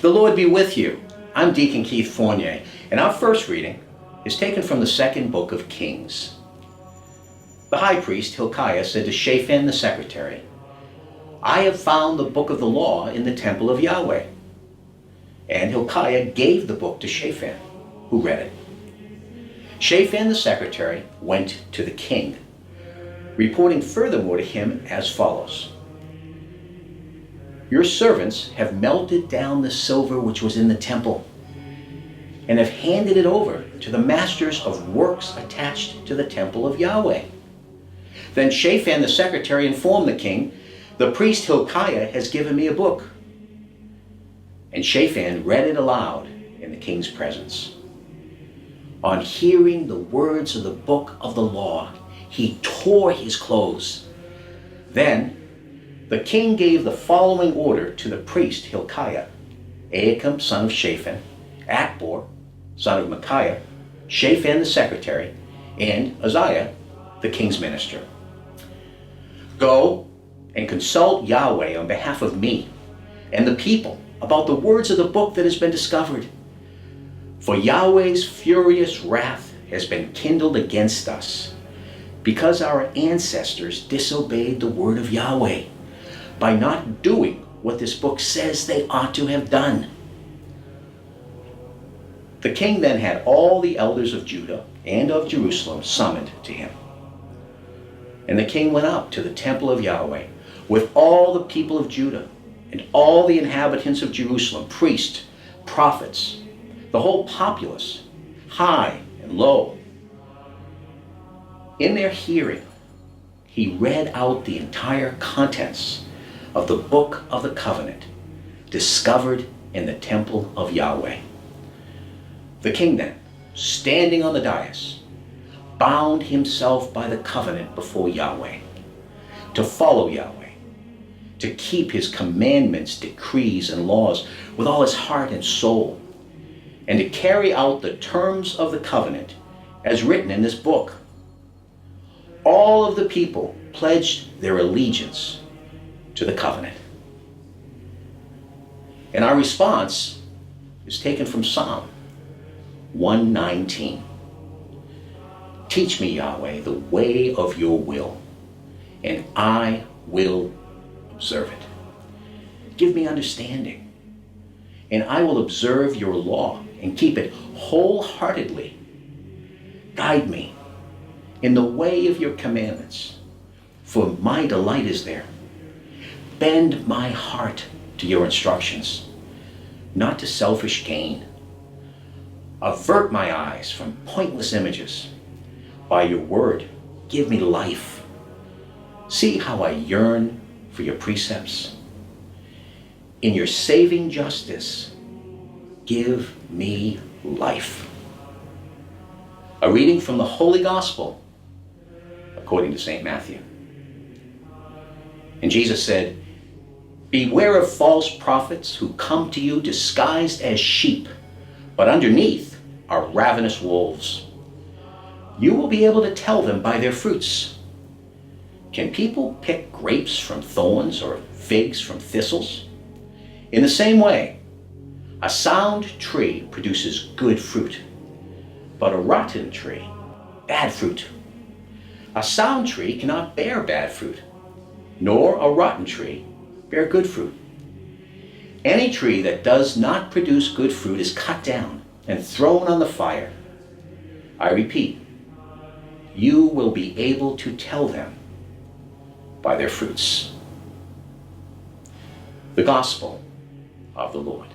The Lord be with you. I'm Deacon Keith Fournier, and our first reading is taken from the second book of Kings. The high priest Hilkiah said to Shaphan the secretary, "I have found the book of the law in the Temple of Yahweh." And Hilkiah gave the book to Shaphan, who read it. Shaphan the secretary went to the king, reporting furthermore to him as follows: "Your servants have melted down the silver which was in the temple, and have handed it over to the masters of works attached to the Temple of Yahweh." Then Shaphan the secretary informed the king, "The priest Hilkiah has given me a book." And Shaphan read it aloud in the king's presence. On hearing the words of the book of the law, he tore his clothes. Then the king gave the following order to the priest Hilkiah, Ahikam son of Shaphan, Achbor son of Micaiah, Shaphan the secretary, and Asaiah the king's minister. "Go and consult Yahweh on behalf of me and the people about the words of the book that has been discovered. For Yahweh's furious wrath has been kindled against us, because our ancestors disobeyed the word of Yahweh by not doing what this book says they ought to have done." The king then had all the elders of Judah and of Jerusalem summoned to him. And the king went up to the temple of Yahweh with all the people of Judah and all the inhabitants of Jerusalem, priests, prophets, the whole populace, high and low. In their hearing, he read out the entire contents of the book of the covenant discovered in the temple of Yahweh. The king then, standing on the dais, bound himself by the covenant before Yahweh, to follow Yahweh, to keep his commandments, decrees, and laws with all his heart and soul, and to carry out the terms of the covenant as written in this book. All of the people pledged their allegiance to the covenant. And our response is taken from Psalm 119. "Teach me, Yahweh, the way of your will, and I will observe it. Give me understanding, and I will observe your law and keep it wholeheartedly. Guide me in the way of your commandments, for my delight is there. Bend my heart to your instructions, not to selfish gain. Avert my eyes from pointless images. By your word, give me life. See how I yearn for your precepts. In your saving justice, give me life." A reading from the Holy Gospel according to St. Matthew. And Jesus said, "Beware of false prophets who come to you disguised as sheep, but underneath are ravenous wolves. You will be able to tell them by their fruits. Can people pick grapes from thorns or figs from thistles? In the same way, a sound tree produces good fruit, but a rotten tree, bad fruit. A sound tree cannot bear bad fruit, nor a rotten tree bear good fruit. Any tree that does not produce good fruit is cut down and thrown on the fire. I repeat, you will be able to tell them by their fruits." The Gospel of the Lord.